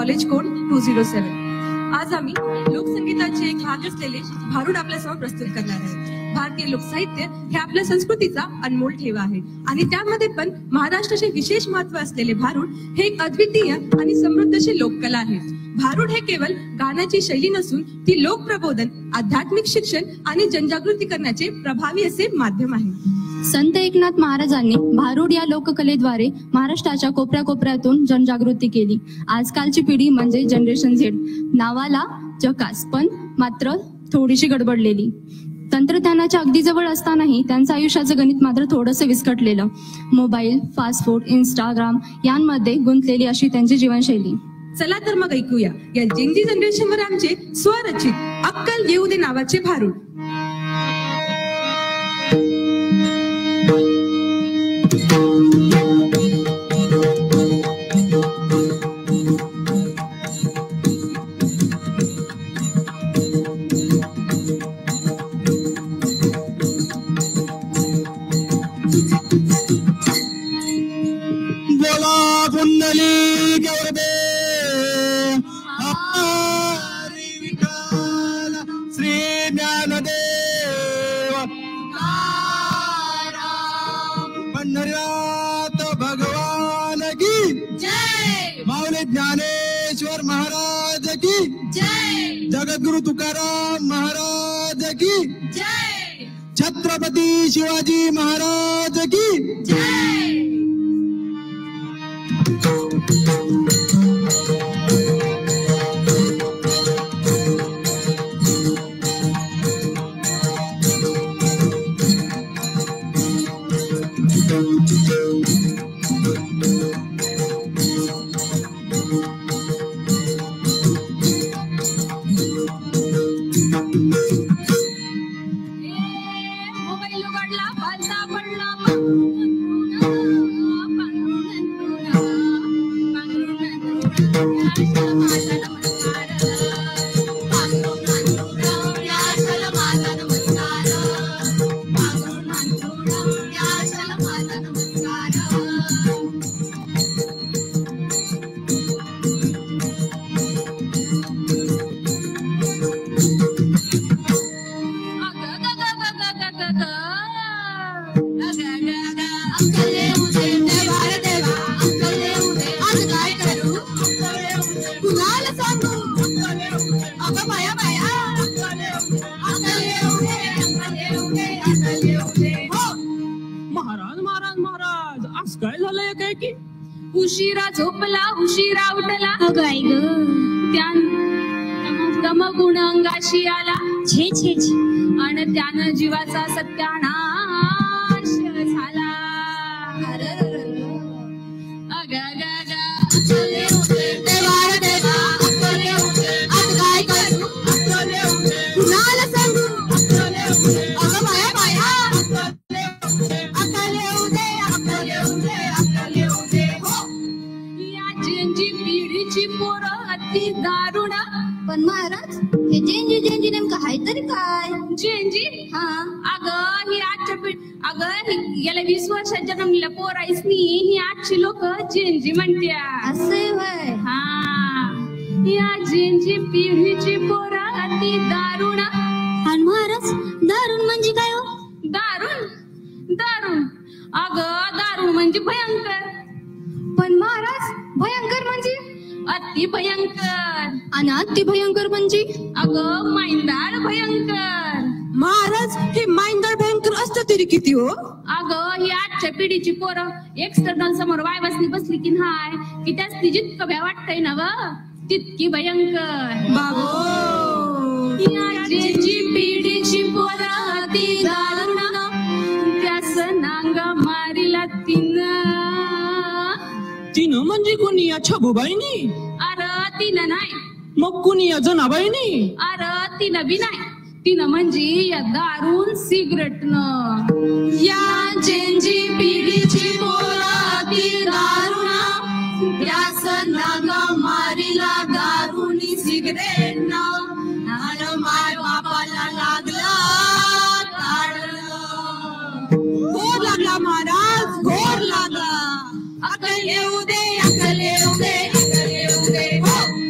College code 207. आज आम्ही लोकसंगीताचे एक भाग असलेले भारुड आपल्यासमोर प्रस्तुत करणार आहे. भारतीय लोकसाहित्य हे आपल्या संस्कृतीचा अनमोल ठेवा आहे आणि त्यामध्ये पण महाराष्ट्राचे विशेष महत्व असलेले भारुड हे एक अद्वितीय आणि समृद्ध अशी लोककला आहे. भारुड हे केवळ गाण्याची शैली नसून ती लोकप्रबोधन, आध्यात्मिक शिक्षण आणि जनजागृती करण्याचे प्रभावी असे माध्यम आहे. संत एकनाथ महाराजांनी भारुड या लोककलेद्वारे महाराष्ट्राच्या कोपऱ्याकोपऱ्यातून जनजागृती केली. आजकालची पिढी म्हणजे जनरेशन झेड, नावाला जकास पण मात्र थोडीशी गडबडलेली. तंत्रज्ञानाच्या अगदी जवळ असतानाही त्यांचं आयुष्याचं गणित मात्र थोडंसं विस्कटलेलं. मोबाईल, फास्ट फूड, इंस्टाग्राम यांमध्ये गुंतलेली अशी त्यांची जीवनशैली. चला तर मग ऐकूया या जेनजी जनरेशनवर आमचे स्वरचित अक्कल येऊ दे नावाचे भारुड. बोला कुंडली गौरदे हरी विठ्ठल श्री ज्ञानदेव पंढरीनाथ भगवान की जय. माऊली ज्ञानेश्वर महाराज की जय. जगद्गुरु तुकाराम महाराज की जय. छत्रपती शिवाजी महाराज की जय. मोबाईल उघडला, बंदा पडला, महाराज आज काय झालंय काय की उशिरा झोपला, उशिरा उठला, गाय ग दमगुण अंगाशी आला, छे छे छे, आणि त्यानं जीवाचा सत्यानाश झाला. दारुण. पण महाराज हे जेंजी जेंजी नेमकं आहे तरी काय? जेंजी हा अगं ही आजच्या अगं गेल्या 20 वर्षात जन्मलेल्या पोराईसनी ही आजची लोक जेंजी म्हणत्या. असं होय. हा या जेंजी पिढीची पोरा ती दारुण. आणि महाराज दारुण म्हणजे काय हो? दारुण दारुण अगं दारुण म्हणजे भयंकर. पण महाराज भयंकर म्हणजे? अति भयंकर. आणि अति भयंकर म्हणजे? अगं माइंदाळ भयंकर. महाराज हे माइंदाळ भयंकर असतं तरी किती हो? अगं ही आजच्या पिढीची पोरं एक्सटर्नल समोर वायवासनी बसली की नाही की त्यासनी जितकं भ्या वाटतंय ना व तितकी भयंकर. बाबो या जेंजी पिढीची पोरं ती दारुण, त्यास नांग मारिला तिनं म्हणजे कोणी या छबुबाईनी? अरे तिनं नाही. मग कोणी या जनाबाईनी? अरे तिनं बी नाही. तिनं म्हणजे या दारून सिगरेटनं. या जेंजी पिढीची पोरं ती दारुण, त्यास नांग मारिला दारुणी सिगरेटनं, आणि माय बापाला लागला घोर लागला महाराज, घोर लागला. अकल येऊ दे, अकल येऊ दे, अकल येऊ दे.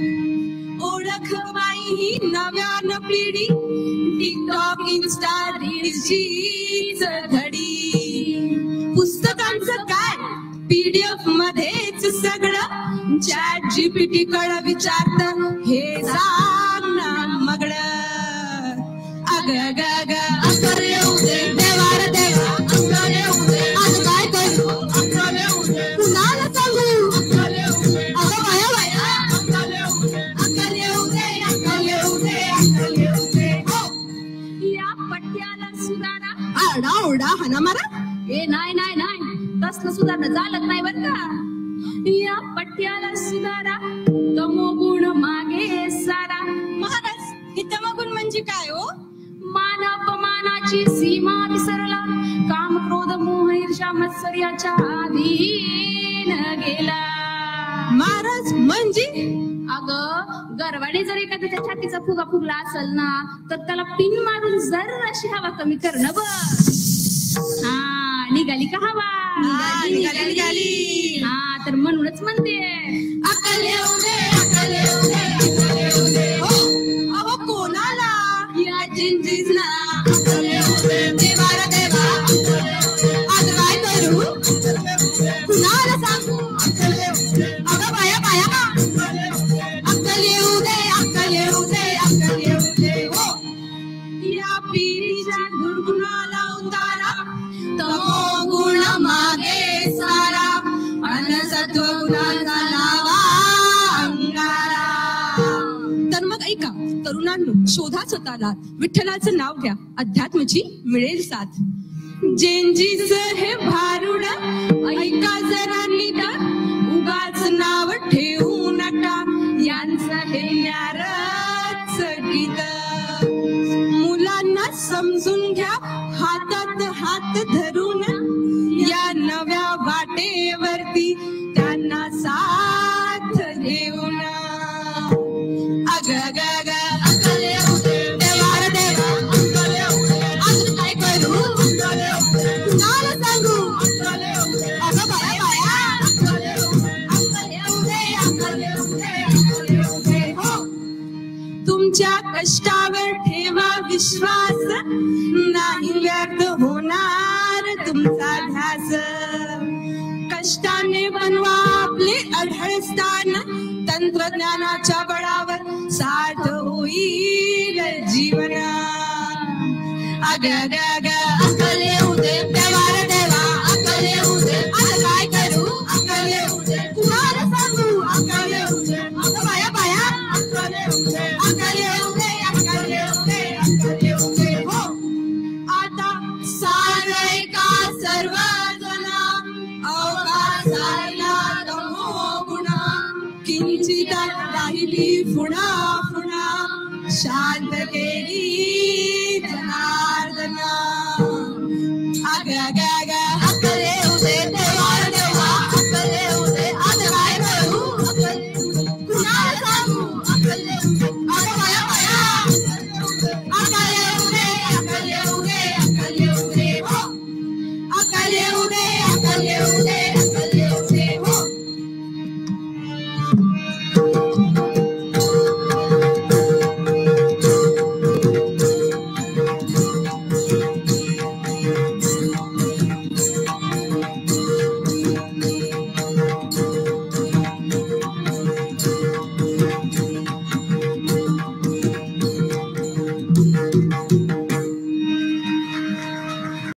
पिढी टिकटॉक इन्स्टा रील्सचीच घडी. पुस्तकांचं काय PDF मध्येच सगळं चॅट GPT कडे विचारत हे सांग ना मगळं. अग ग ग अकरे उदे देवा रे देवा अकरे उदे आज काय करू अकरे उदे कुणाला सांगू अकरे उदे अगं बाया बाया अकरे उदे अकरे उदे अकरे उदे अकरे उदे. या पट्ट्याला सुधारा आरडा ओरडा हाना मारा. ए नाही नाही नाही तसलं सुधारणं चालत नाही बर का. या पट्ट्याला सुधारा तमोगुण मागे सारा. महाराज हे तमोगुण म्हणजे काय हो? मान अपमानाची सीमा विसरला, काम क्रोध मोह ईर्ष्या मत्सर्याच्या अधीन गेला. महाराज म्हणजे अगं गरवाने जर एखाद्याच्या छातीचा फुगा फुगला असेल ना तर त्याला पिन मारून जर अशी हवा कमी करणं बघ. हा निघाली का हवा? निघाली निघाली. हा तर म्हणूनच म्हणते अकल येऊ दे अकल येऊ दे अकल येऊ दे. हो अहो कोणाला? या जिंजीजना अकल येऊ दे देवा रे देवा आज काय करू कुणाला सांगू अकल येऊ दे. अगं बाया बाया अकल येऊ दे अकल येऊ दे अकल येऊ दे. हो या पिढीच्या दुर्गुणाला उतारा तमोगुण मागे सारा अन सत्वगुणाचा लावा अंगारा. तर मग ऐका तरुणांनो, शोधा स्वतःला, विठ्ठलाचं नाव घ्या, अध्यात्माची मिळेल साथ. जेंजीचं हे भारुड ऐका जरा नीट, उगाच नाव ठेवू नका यांचं हे न्यारच गीत. मुलांना समजून घ्या हातात हात धरून, या नव्या वाटेवरती त्यांना साथ घेऊन. अग ग ग अकल येऊ दे देवा रे देवा अकल येऊ दे आज काय करू कुणाला सांगू अकल येऊ दे. अगं बाया बाया अकल येऊ दे अकल येऊ दे अकल येऊ दे अकल येऊ दे. हो तुमच्या कष्टावर ठेवा विश्वास, नाही व्यर्थ होणार तुमचा ध्यास. कष्टाने बनवा आपले अढळ स्थान, तंत्रज्ञानाच्या बळावर साठ होईल जीवन. अग ग ग अकल येऊ दे देवा रे देवा अकल येऊ दे आज काय करू अकल येऊ दे कुणाला सांगू अकल येऊ दे. अगं बाया बाया अकल येऊ दे अकल येऊ दे अकल येऊ दे अकल येऊ दे. हो आता सारे का सर्वजना अवकाशाला तमोगुणा, किंचित राहिली पुन्हा पुन्हा शांत केली